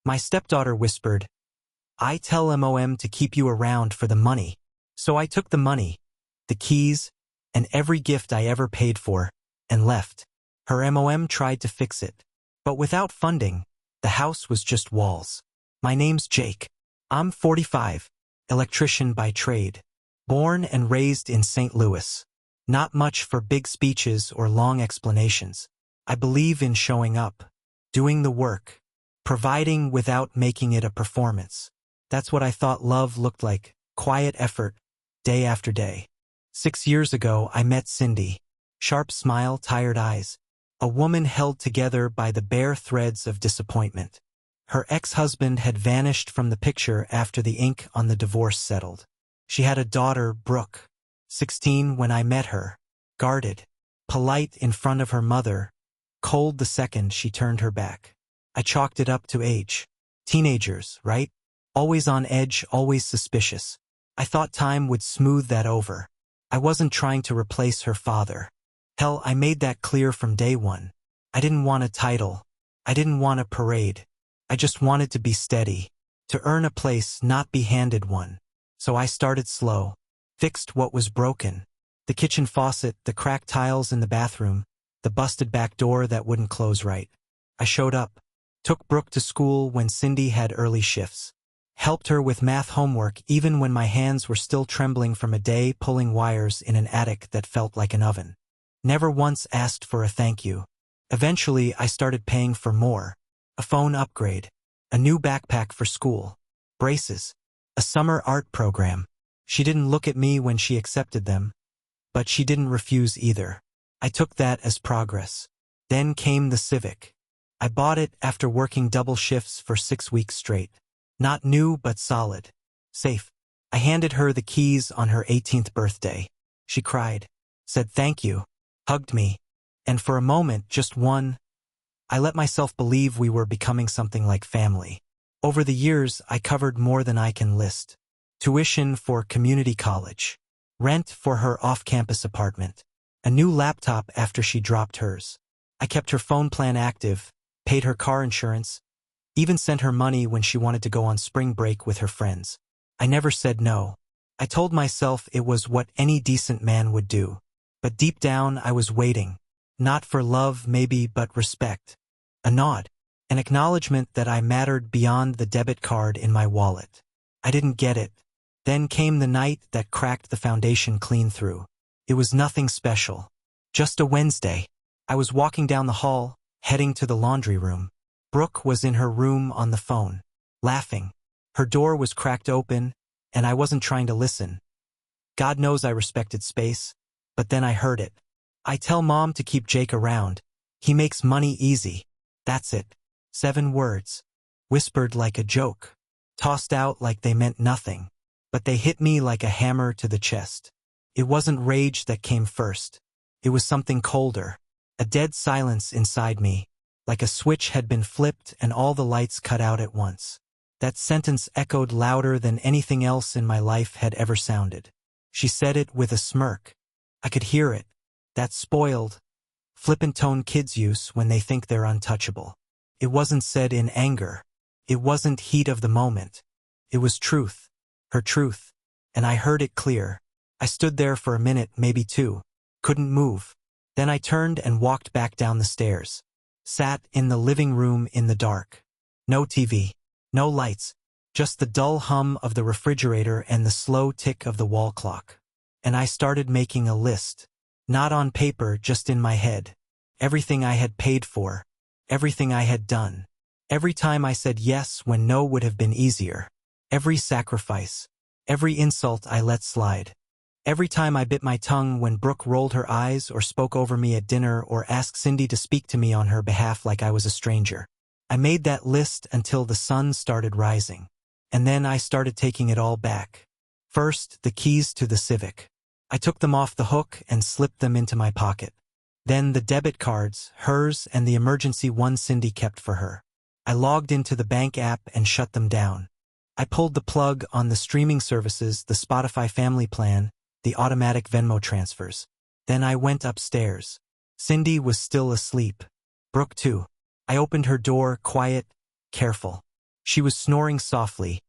My stepdaughter whispered, "I tell Mom to keep you around for the money." So I took the money, the keys, and every gift I ever paid for, and left. Her Mom tried to fix it, but without funding, the house was just walls. My name's Jake. I'm 45, electrician by trade, born and raised in St. Louis. Not much for big speeches or long explanations. I believe in showing up, doing the work, providing without making it a performance. That's what I thought love looked like, quiet effort, day after day. 6 years ago, I met Cindy. Sharp smile, tired eyes. A woman held together by the bare threads of disappointment. Her ex-husband had vanished from the picture after the ink on the divorce settled. She had a daughter, Brooke, 16 when I met her, guarded, polite in front of her mother, cold the second she turned her back. I chalked it up to age. Teenagers, right? Always on edge, always suspicious. I thought time would smooth that over. I wasn't trying to replace her father. Hell, I made that clear from day one. I didn't want a title. I didn't want a parade. I just wanted to be steady, to earn a place, not be handed one. So I started slow, fixed what was broken. The kitchen faucet, the cracked tiles in the bathroom, the busted back door that wouldn't close right. I showed up, took Brooke to school when Cindy had early shifts, helped her with math homework even when my hands were still trembling from a day pulling wires in an attic that felt like an oven. Never once asked for a thank you. Eventually, I started paying for more. A phone upgrade, a new backpack for school, braces, a summer art program. She didn't look at me when she accepted them, but she didn't refuse either. I took that as progress. Then came the Civic. I bought it after working double shifts for 6 weeks straight. Not new, but solid. Safe. I handed her the keys on her 18th birthday. She cried, said thank you, hugged me, and for a moment, just one, I let myself believe we were becoming something like family. Over the years, I covered more than I can list. Tuition for community college, rent for her off-campus apartment, a new laptop after she dropped hers. I kept her phone plan active, paid her car insurance, even sent her money when she wanted to go on spring break with her friends. I never said no. I told myself it was what any decent man would do. But deep down, I was waiting. Not for love, maybe, but respect. A nod. An acknowledgement that I mattered beyond the debit card in my wallet. I didn't get it. Then came the night that cracked the foundation clean through. It was nothing special. Just a Wednesday. I was walking down the hall, heading to the laundry room. Brooke was in her room on the phone, laughing. Her door was cracked open, and I wasn't trying to listen. God knows I respected space, but then I heard it. I tell Mom to keep Jake around. He makes money easy. That's it. 7 words. Whispered like a joke. Tossed out like they meant nothing. But they hit me like a hammer to the chest. It wasn't rage that came first. It was something colder. A dead silence inside me, like a switch had been flipped and all the lights cut out at once. That sentence echoed louder than anything else in my life had ever sounded. She said it with a smirk. I could hear it. That spoiled, flippant tone kids use when they think they're untouchable. It wasn't said in anger. It wasn't heat of the moment. It was truth. Her truth. And I heard it clear. I stood there for a minute, maybe 2. Couldn't move. Then I turned and walked back down the stairs. Sat in the living room in the dark. No TV. No lights. Just the dull hum of the refrigerator and the slow tick of the wall clock. And I started making a list. Not on paper, just in my head. Everything I had paid for. Everything I had done. Every time I said yes when no would have been easier. Every sacrifice. Every insult I let slide. Every time I bit my tongue when Brooke rolled her eyes or spoke over me at dinner or asked Cindy to speak to me on her behalf like I was a stranger. I made that list until the sun started rising. And then I started taking it all back. First, the keys to the Civic. I took them off the hook and slipped them into my pocket. Then the debit cards, hers and the emergency one Cindy kept for her. I logged into the bank app and shut them down. I pulled the plug on the streaming services, the Spotify family plan, the automatic Venmo transfers. Then I went upstairs. Cindy was still asleep. Brooke too. I opened her door, quiet, careful. She was snoring softly,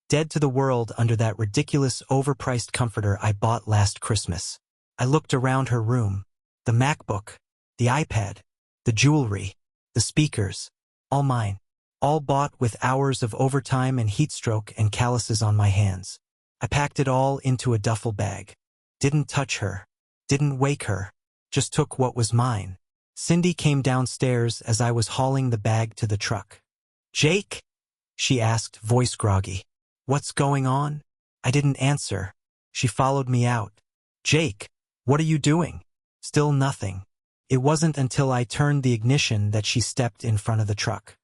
dead to the world under that ridiculous overpriced comforter I bought last Christmas. I looked around her room. The MacBook, the iPad, the jewelry, the speakers, all mine. All bought with hours of overtime and heatstroke and calluses on my hands. I packed it all into a duffel bag. Didn't touch her. Didn't wake her. Just took what was mine. Cindy came downstairs as I was hauling the bag to the truck. "Jake?" she asked, voice groggy. "What's going on?" I didn't answer. She followed me out. "Jake, what are you doing?" Still nothing. It wasn't until I turned the ignition that she stepped in front of the truck.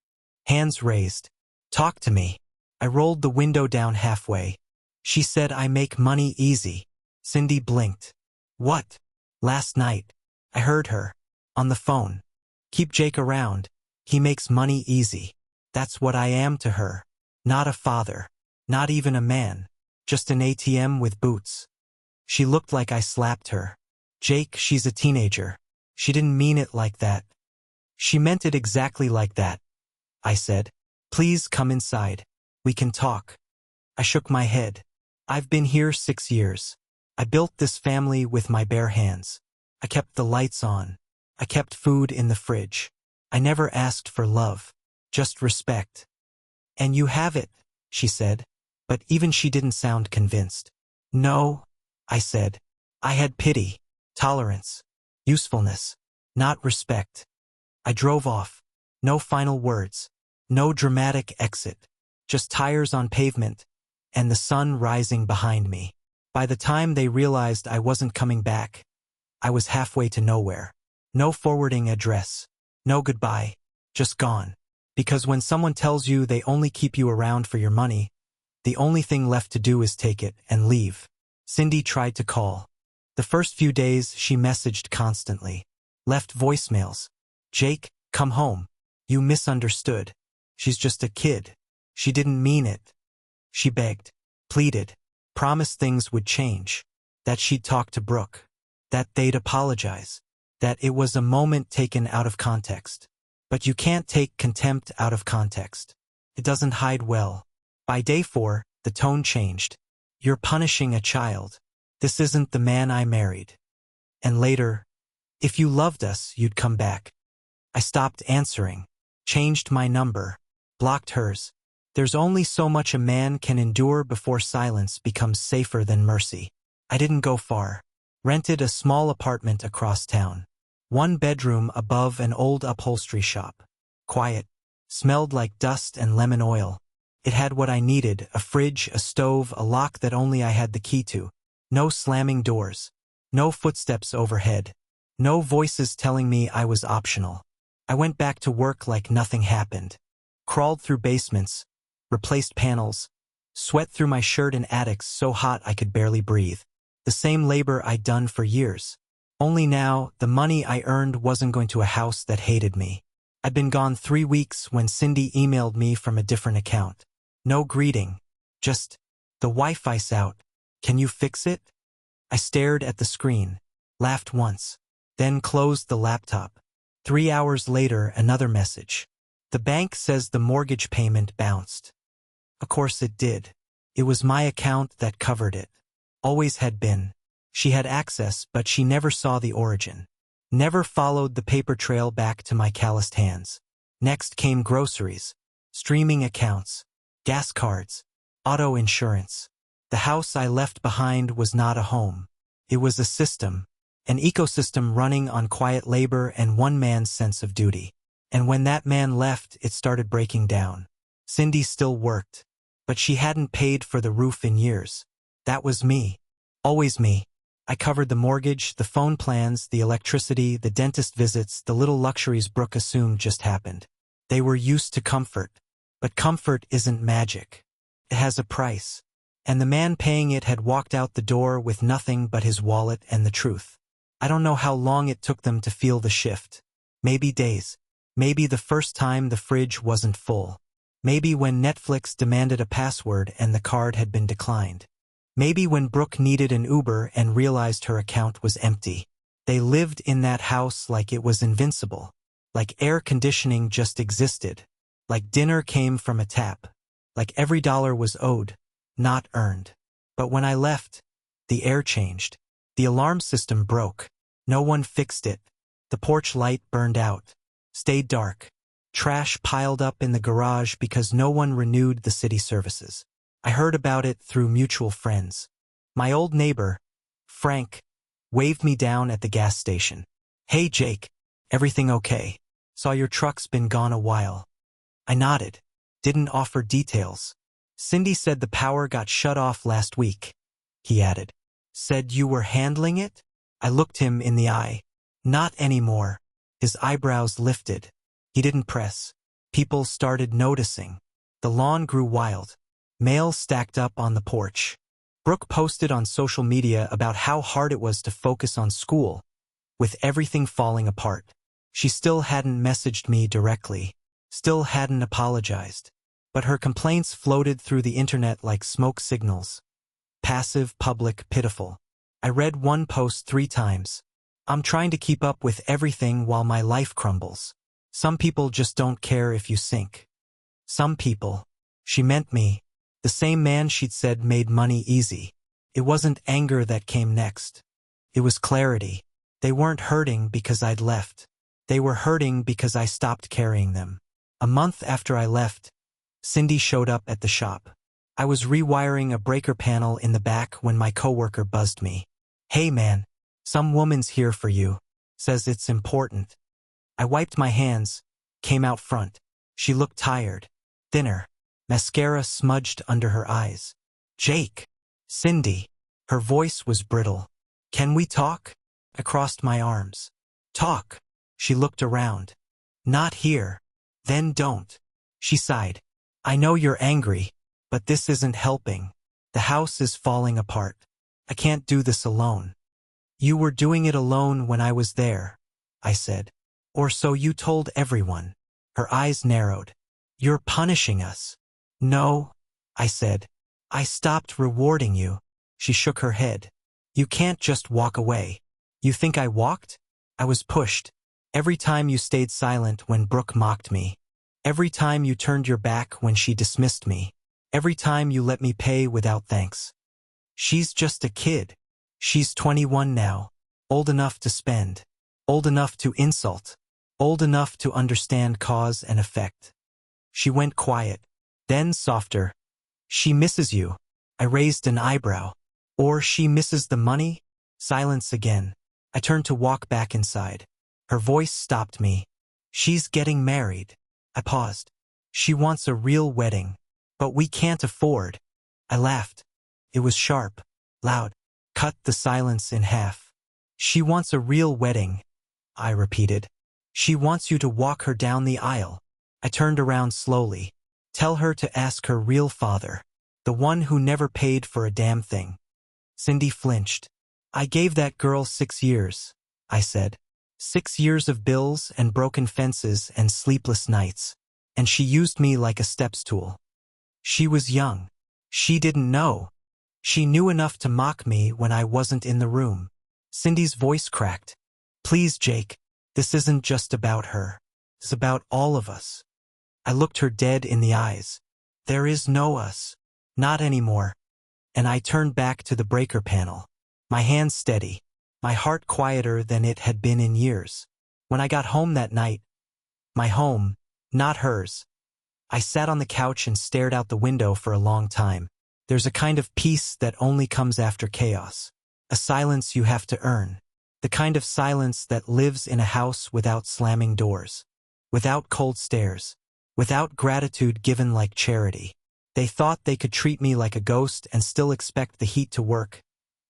Hands raised. "Talk to me." I rolled the window down halfway. "She said I make money easy." Cindy blinked. "What?" "Last night. I heard her. On the phone. Keep Jake around. He makes money easy." That's what I am to her. Not a father. Not even a man. Just an ATM with boots. She looked like I slapped her. "Jake, she's a teenager. She didn't mean it like that." "She meant it exactly like that," I said. "Please come inside. We can talk." I shook my head. "I've been here 6 years. I built this family with my bare hands. I kept the lights on. I kept food in the fridge. I never asked for love. Just respect." "And you have it," she said. But even she didn't sound convinced. "No," I said. "I had pity, tolerance, usefulness, not respect." I drove off. No final words. No dramatic exit. Just tires on pavement, and the sun rising behind me. By the time they realized I wasn't coming back, I was halfway to nowhere. No forwarding address. No goodbye. Just gone. Because when someone tells you they only keep you around for your money, the only thing left to do is take it and leave. Cindy tried to call. The first few days she messaged constantly. Left voicemails. "Jake, come home. You misunderstood. She's just a kid. She didn't mean it." She begged, pleaded, promised things would change. That she'd talk to Brooke. That they'd apologize. That it was a moment taken out of context. But you can't take contempt out of context. It doesn't hide well. By day 4, the tone changed. "You're punishing a child. This isn't the man I married." And later, "If you loved us, you'd come back." I stopped answering. Changed my number. Blocked hers. There's only so much a man can endure before silence becomes safer than mercy. I didn't go far. Rented a small apartment across town. 1 bedroom above an old upholstery shop. Quiet. Smelled like dust and lemon oil. It had what I needed, a fridge, a stove, a lock that only I had the key to. No slamming doors. No footsteps overhead. No voices telling me I was optional. I went back to work like nothing happened. Crawled through basements. Replaced panels. Sweat through my shirt in attics so hot I could barely breathe. The same labor I'd done for years. Only now, the money I earned wasn't going to a house that hated me. I'd been gone 3 weeks when Cindy emailed me from a different account. No greeting. Just, "The Wi-Fi's out. Can you fix it?" I stared at the screen. Laughed once. Then closed the laptop. 3 hours later, another message. "The bank says the mortgage payment bounced." Of course it did. It was my account that covered it. Always had been. She had access, but she never saw the origin. Never followed the paper trail back to my calloused hands. Next came groceries, streaming accounts, gas cards, auto insurance. The house I left behind was not a home. It was a system, an ecosystem running on quiet labor and one man's sense of duty. And when that man left, it started breaking down. Cindy still worked, but she hadn't paid for the roof in years. That was me. Always me. I covered the mortgage, the phone plans, the electricity, the dentist visits, the little luxuries Brooke assumed just happened. They were used to comfort. But comfort isn't magic. It has a price. And the man paying it had walked out the door with nothing but his wallet and the truth. I don't know how long it took them to feel the shift. Maybe days. Maybe the first time the fridge wasn't full. Maybe when Netflix demanded a password and the card had been declined. Maybe when Brooke needed an Uber and realized her account was empty. They lived in that house like it was invincible. Like air conditioning just existed. Like dinner came from a tap. like every dollar was owed, not earned. But when I left, the air changed. The alarm system broke. No one fixed it. The porch light burned out. Stayed dark. Trash piled up in the garage because no one renewed the city services. I heard about it through mutual friends. My old neighbor, Frank, waved me down at the gas station. "Hey Jake, everything okay? Saw your truck's been gone a while." I nodded. Didn't offer details. "Cindy said the power got shut off last week," he added. "Said you were handling it?" I looked him in the eye. "Not anymore." His eyebrows lifted. He didn't press. People started noticing. The lawn grew wild. Mail stacked up on the porch. Brooke posted on social media about how hard it was to focus on school, with everything falling apart. She still hadn't messaged me directly, still hadn't apologized. But her complaints floated through the internet like smoke signals. Passive, public, pitiful. I read one post 3 times. "I'm trying to keep up with everything while my life crumbles. Some people just don't care if you sink." Some people. She meant me. The same man she'd said made money easy. It wasn't anger that came next. It was clarity. They weren't hurting because I'd left. They were hurting because I stopped carrying them. A month after I left, Cindy showed up at the shop. I was rewiring a breaker panel in the back when my coworker buzzed me. "Hey man, some woman's here for you. Says it's important." I wiped my hands, came out front. She looked tired, thinner, mascara smudged under her eyes. "Jake." "Cindy." Her voice was brittle. "Can we talk?" I crossed my arms. "Talk." She looked around. "Not here." "Then don't." She sighed. "I know you're angry, but this isn't helping. The house is falling apart. I can't do this alone." "You were doing it alone when I was there," I said. "Or so you told everyone." Her eyes narrowed. "You're punishing us." "No," I said. "I stopped rewarding you." She shook her head. "You can't just walk away." "You think I walked?" "I was pushed. Every time you stayed silent when Brooke mocked me. Every time you turned your back when she dismissed me. Every time you let me pay without thanks." "She's just a kid. She's 21 now. Old enough to spend. Old enough to insult. Old enough to understand cause and effect." She went quiet. Then softer. "She misses you." I raised an eyebrow. "Or she misses the money?" Silence again. I turned to walk back inside. Her voice stopped me. "She's getting married." I paused. "She wants a real wedding. But we can't afford." I laughed. It was sharp, loud, cut the silence in half. "She wants a real wedding," I repeated. "She wants you to walk her down the aisle." I turned around slowly. "Tell her to ask her real father. The one who never paid for a damn thing." Cindy flinched. "I gave that girl 6 years," I said. 6 years of bills and broken fences and sleepless nights. And she used me like a steps tool. She was young. She didn't know. She knew enough to mock me when I wasn't in the room. Cindy's voice cracked. "Please, Jake, this isn't just about her. It's about all of us." I looked her dead in the eyes. "There is no us. Not anymore." And I turned back to the breaker panel. My hands steady. My heart quieter than it had been in years. When I got home that night, my home, not hers, I sat on the couch and stared out the window for a long time. There's a kind of peace that only comes after chaos. A silence you have to earn. The kind of silence that lives in a house without slamming doors. Without cold stares. Without gratitude given like charity. They thought they could treat me like a ghost and still expect the heat to work,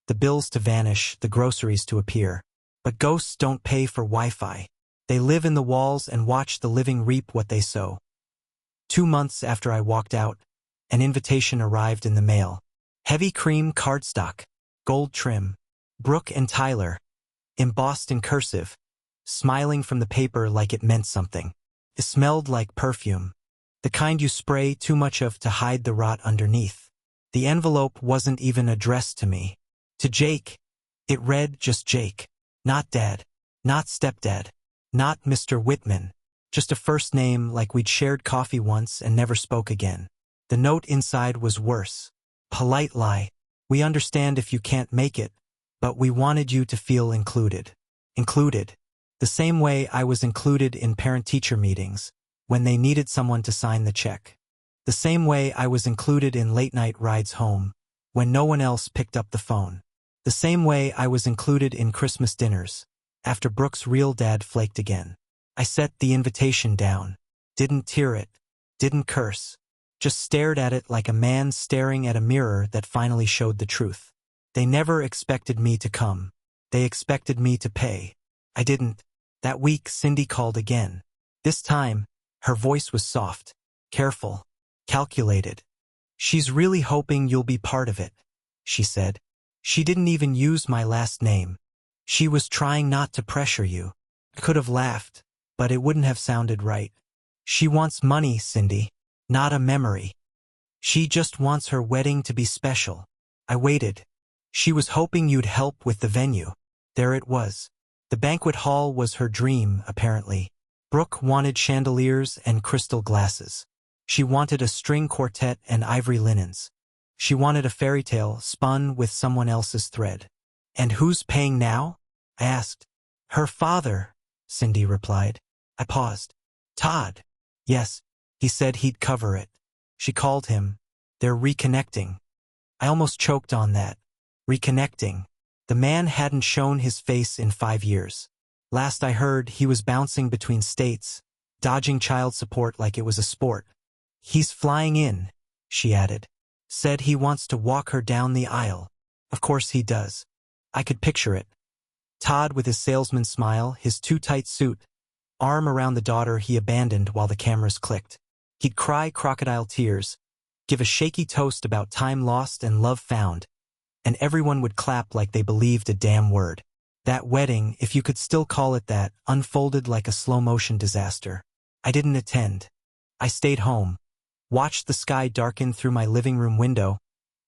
the bills to vanish, the groceries to appear. But ghosts don't pay for Wi-Fi. They live in the walls and watch the living reap what they sow. 2 months after I walked out, an invitation arrived in the mail. Heavy cream cardstock, gold trim, Brooke and Tyler, embossed in cursive, smiling from the paper like it meant something. It smelled like perfume, the kind you spray too much of to hide the rot underneath. The envelope wasn't even addressed to me. To Jake. It read just Jake. Not Dad. Not Stepdad. Not Mr. Whitman. Just a first name like we'd shared coffee once and never spoke again. The note inside was worse. Polite lie. We understand if you can't make it, but we wanted you to feel included. Included. The same way I was included in parent-teacher meetings, when they needed someone to sign the check. The same way I was included in late-night rides home, when no one else picked up the phone. The same way I was included in Christmas dinners, after Brooke's real dad flaked again. I set the invitation down, didn't tear it, didn't curse, just stared at it like a man staring at a mirror that finally showed the truth. They never expected me to come. They expected me to pay. I didn't. That week, Cindy called again. This time, her voice was soft, careful, calculated. "She's really hoping you'll be part of it," she said. She didn't even use my last name. She was trying not to pressure you. I could have laughed, but it wouldn't have sounded right. "She wants money, Cindy, not a memory. She just wants her wedding to be special." I waited. She was hoping you'd help with the venue. There it was. The banquet hall was her dream, apparently. Brooke wanted chandeliers and crystal glasses. She wanted a string quartet and ivory linens. She wanted a fairy tale spun with someone else's thread. "And who's paying now?" I asked. "Her father," Cindy replied. I paused. "Todd." "Yes, he said he'd cover it." She called him. "They're reconnecting." I almost choked on that. Reconnecting. The man hadn't shown his face in 5 years. Last I heard, he was bouncing between states, dodging child support like it was a sport. "He's flying in," she added. "Said he wants to walk her down the aisle." Of course he does. I could picture it. Todd with his salesman smile, his too-tight suit, arm around the daughter he abandoned while the cameras clicked. He'd cry crocodile tears, give a shaky toast about time lost and love found, and everyone would clap like they believed a damn word. That wedding, if you could still call it that, unfolded like a slow-motion disaster. I didn't attend. I stayed home, watched the sky darken through my living room window,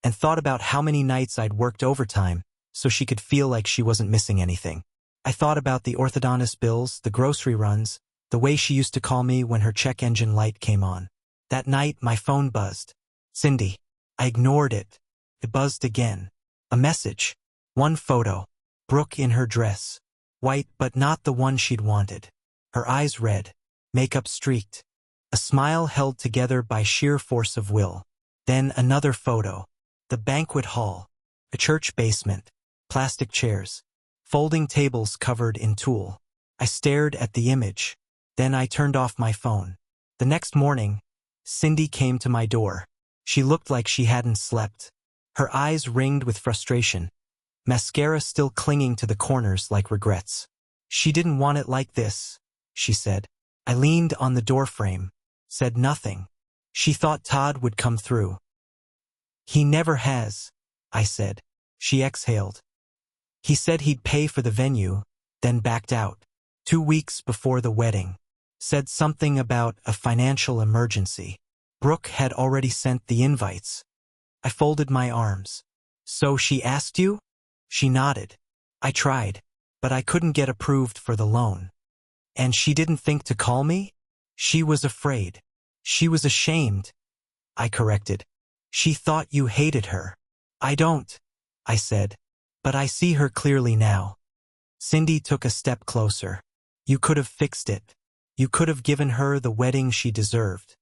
and thought about how many nights I'd worked overtime so she could feel like she wasn't missing anything. I thought about the orthodontist bills, the grocery runs, the way she used to call me when her check engine light came on. That night, my phone buzzed. "Cindy." I ignored it. It buzzed again. A message. One photo. Brooke in her dress. White, but not the one she'd wanted. Her eyes red. Makeup streaked. A smile held together by sheer force of will. Then another photo. The banquet hall. A church basement. Plastic chairs. Folding tables covered in tulle. I stared at the image. Then I turned off my phone. The next morning, Cindy came to my door. She looked like she hadn't slept. Her eyes ringed with frustration, mascara still clinging to the corners like regrets. "She didn't want it like this," she said. I leaned on the doorframe, said nothing. She thought Todd would come through. "He never has," I said. She exhaled. "He said he'd pay for the venue, then backed out. 2 weeks before the wedding. Said something about a financial emergency. Brooke had already sent the invites." I folded my arms. "So she asked you?" She nodded. "I tried, but I couldn't get approved for the loan." "And she didn't think to call me?" "She was afraid. She was ashamed," I corrected. "She thought you hated her." "I don't," I said. "But I see her clearly now." Cindy took a step closer. "You could have fixed it. You could have given her the wedding she deserved."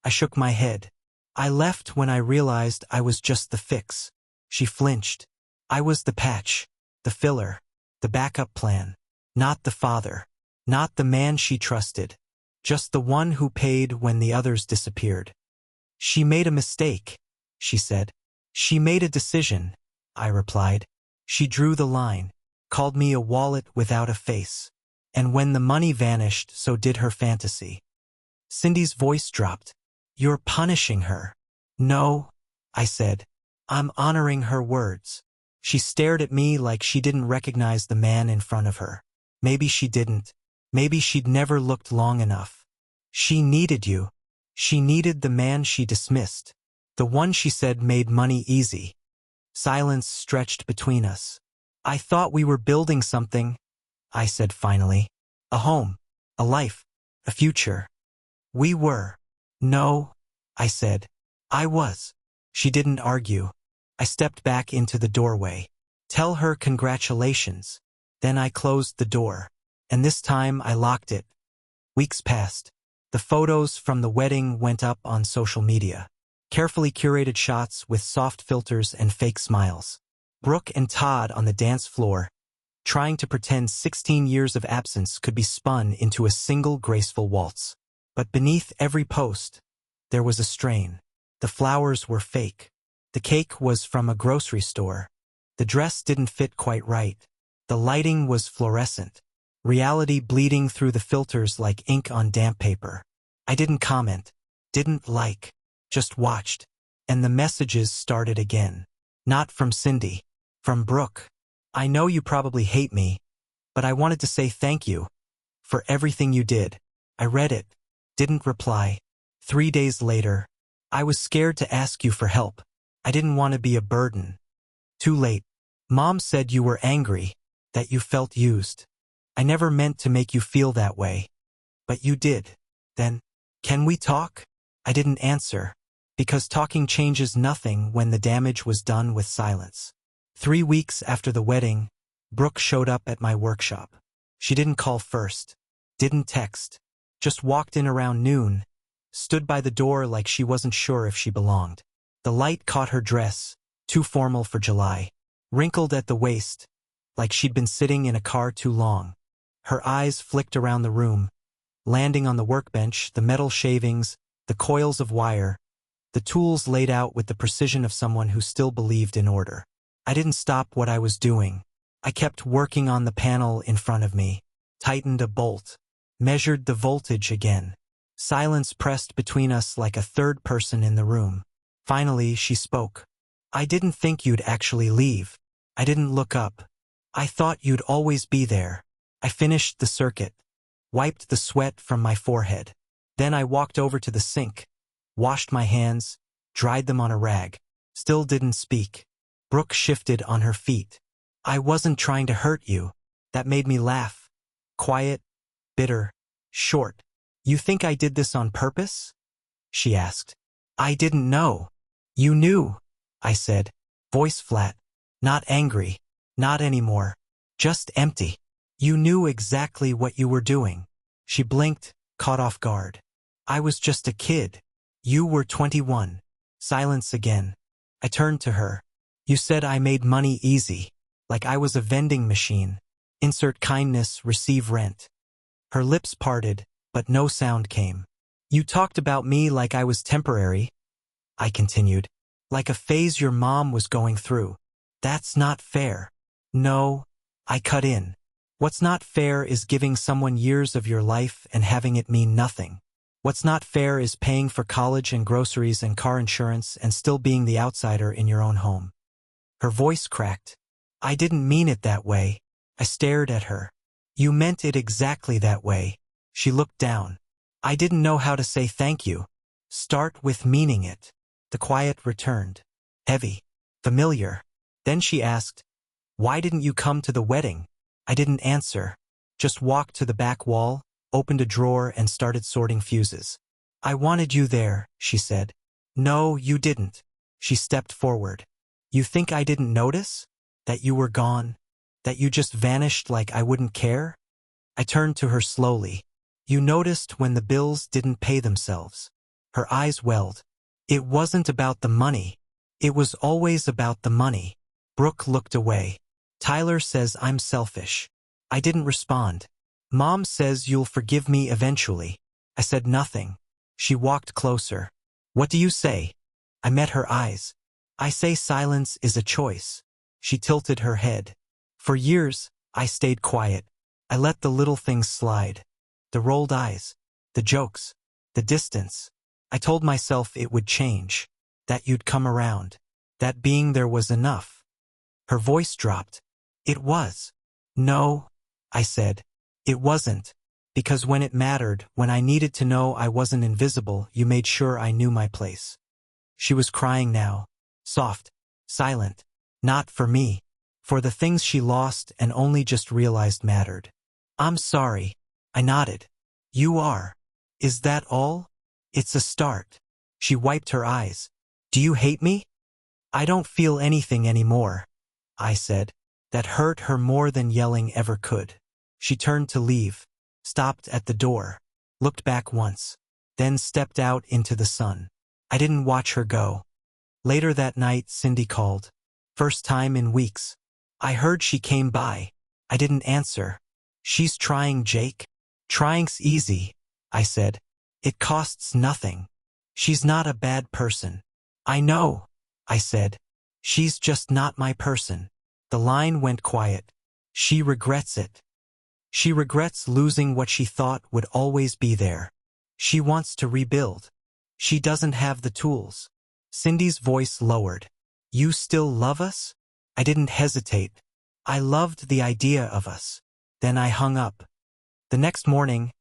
I shook my head. "I left when I realized I was just the fix." She flinched. "I was the patch, the filler, the backup plan. Not the father. Not the man she trusted. Just the one who paid when the others disappeared." "She made a mistake," she said. "She made a decision," I replied. "She drew the line, called me a wallet without a face. And when the money vanished, so did her fantasy." Cindy's voice dropped. "You're punishing her." "No," I said. "I'm honoring her words." She stared at me like she didn't recognize the man in front of her. Maybe she didn't. Maybe she'd never looked long enough. She needed you. She needed the man she dismissed. The one she said made money easy. Silence stretched between us. "I thought we were building something," I said finally. "A home, a life, a future." "We were." "No," I said. I was. She didn't argue. I stepped back into the doorway. Tell her congratulations. Then I closed the door. And this time I locked it. Weeks passed. The photos from the wedding went up on social media. Carefully curated shots with soft filters and fake smiles. Brooke and Todd on the dance floor, trying to pretend 16 years of absence could be spun into a single graceful waltz. But beneath every post, there was a strain. The flowers were fake. The cake was from a grocery store. The dress didn't fit quite right. The lighting was fluorescent. Reality bleeding through the filters like ink on damp paper. I didn't comment, didn't like, just watched. And the messages started again. Not from Cindy, from Brooke. I know you probably hate me, but I wanted to say thank you for everything you did. I read it, didn't reply. 3 days later, I was scared to ask you for help. I didn't want to be a burden. Too late. Mom said you were angry, that you felt used. I never meant to make you feel that way. But you did. Then, can we talk? I didn't answer, because talking changes nothing when the damage was done with silence. 3 weeks after the wedding, Brooke showed up at my workshop. She didn't call first, didn't text, just walked in around noon, stood by the door like she wasn't sure if she belonged. The light caught her dress, too formal for July, wrinkled at the waist, like she'd been sitting in a car too long. Her eyes flicked around the room, landing on the workbench, the metal shavings, the coils of wire, the tools laid out with the precision of someone who still believed in order. I didn't stop what I was doing. I kept working on the panel in front of me, tightened a bolt, measured the voltage again. Silence pressed between us like a third person in the room. Finally, she spoke. I didn't think you'd actually leave. I didn't look up. I thought you'd always be there. I finished the circuit, wiped the sweat from my forehead. Then I walked over to the sink, washed my hands, dried them on a rag. Still didn't speak. Brooke shifted on her feet. I wasn't trying to hurt you. That made me laugh. Quiet, bitter, short. You think I did this on purpose? She asked. I didn't know. You knew, I said, voice flat. Not angry. Not anymore. Just empty. You knew exactly what you were doing. She blinked, caught off guard. I was just a kid. You were 21. Silence again. I turned to her. You said I made money easy, like I was a vending machine. Insert kindness, receive rent. Her lips parted, but no sound came. You talked about me like I was temporary, I continued, like a phase your mom was going through. That's not fair. No, I cut in. What's not fair is giving someone years of your life and having it mean nothing. What's not fair is paying for college and groceries and car insurance and still being the outsider in your own home. Her voice cracked. I didn't mean it that way. I stared at her. You meant it exactly that way. She looked down. I didn't know how to say thank you. Start with meaning it. The quiet returned. Heavy. Familiar. Then she asked, why didn't you come to the wedding? I didn't answer. Just walked to the back wall, opened a drawer and started sorting fuses. I wanted you there, she said. No, you didn't. She stepped forward. You think I didn't notice? That you were gone? That you just vanished like I wouldn't care? I turned to her slowly. You noticed when the bills didn't pay themselves. Her eyes welled. It wasn't about the money. It was always about the money. Brooke looked away. Tyler says I'm selfish. I didn't respond. Mom says you'll forgive me eventually. I said nothing. She walked closer. What do you say? I met her eyes. I say silence is a choice. She tilted her head. For years, I stayed quiet. I let the little things slide. The rolled eyes, the jokes, the distance. I told myself it would change, that you'd come around, that being there was enough. Her voice dropped. It was. No, I said. It wasn't. Because when it mattered, when I needed to know I wasn't invisible, you made sure I knew my place. She was crying now. Soft, silent, not for me, for the things she lost and only just realized mattered. I'm sorry, I nodded. You are. Is that all? It's a start. She wiped her eyes. Do you hate me? I don't feel anything anymore, I said. That hurt her more than yelling ever could. She turned to leave, stopped at the door, looked back once, then stepped out into the sun. I didn't watch her go. Later that night, Cindy called. First time in weeks. I heard she came by. I didn't answer. She's trying, Jake. Trying's easy, I said. It costs nothing. She's not a bad person. I know, I said. She's just not my person. The line went quiet. She regrets it. She regrets losing what she thought would always be there. She wants to rebuild. She doesn't have the tools. Cindy's voice lowered. You still love us? I didn't hesitate. I loved the idea of us. Then I hung up. The next morning,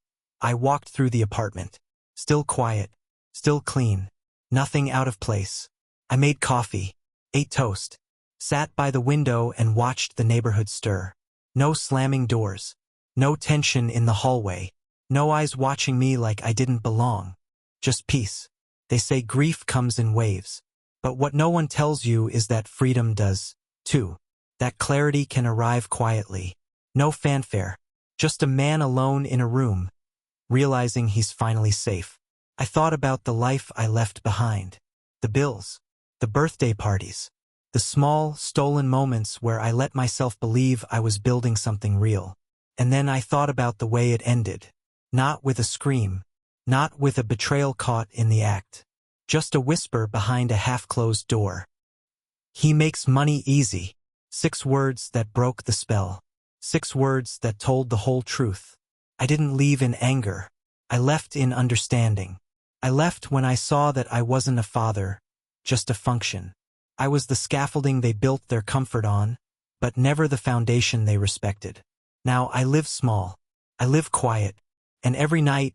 I walked through the apartment. Still quiet, still clean, nothing out of place. I made coffee, ate toast, sat by the window and watched the neighborhood stir. No slamming doors, no tension in the hallway, no eyes watching me like I didn't belong. Just peace. They say grief comes in waves. But what no one tells you is that freedom does, too. That clarity can arrive quietly. No fanfare. Just a man alone in a room, realizing he's finally safe. I thought about the life I left behind. The bills. The birthday parties. The small, stolen moments where I let myself believe I was building something real. And then I thought about the way it ended. Not with a scream. Not with a betrayal caught in the act. Just a whisper behind a half-closed door. He makes money easy. 6 words that broke the spell. 6 words that told the whole truth. I didn't leave in anger. I left in understanding. I left when I saw that I wasn't a father, just a function. I was the scaffolding they built their comfort on, but never the foundation they respected. Now I live small. I live quiet. And every night,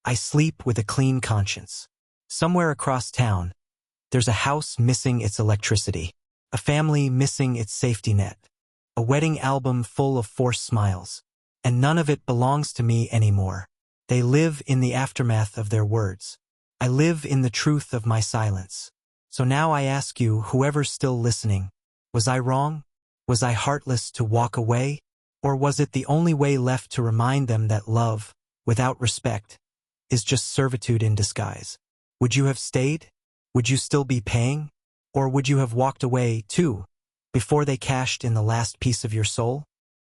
I sleep with a clean conscience. Somewhere across town, there's a house missing its electricity, a family missing its safety net, a wedding album full of forced smiles, and none of it belongs to me anymore. They live in the aftermath of their words. I live in the truth of my silence. So now I ask you, whoever's still listening, was I wrong? Was I heartless to walk away? Or was it the only way left to remind them that love, without respect, is just servitude in disguise? Would you have stayed? Would you still be paying? Or would you have walked away, too, before they cashed in the last piece of your soul?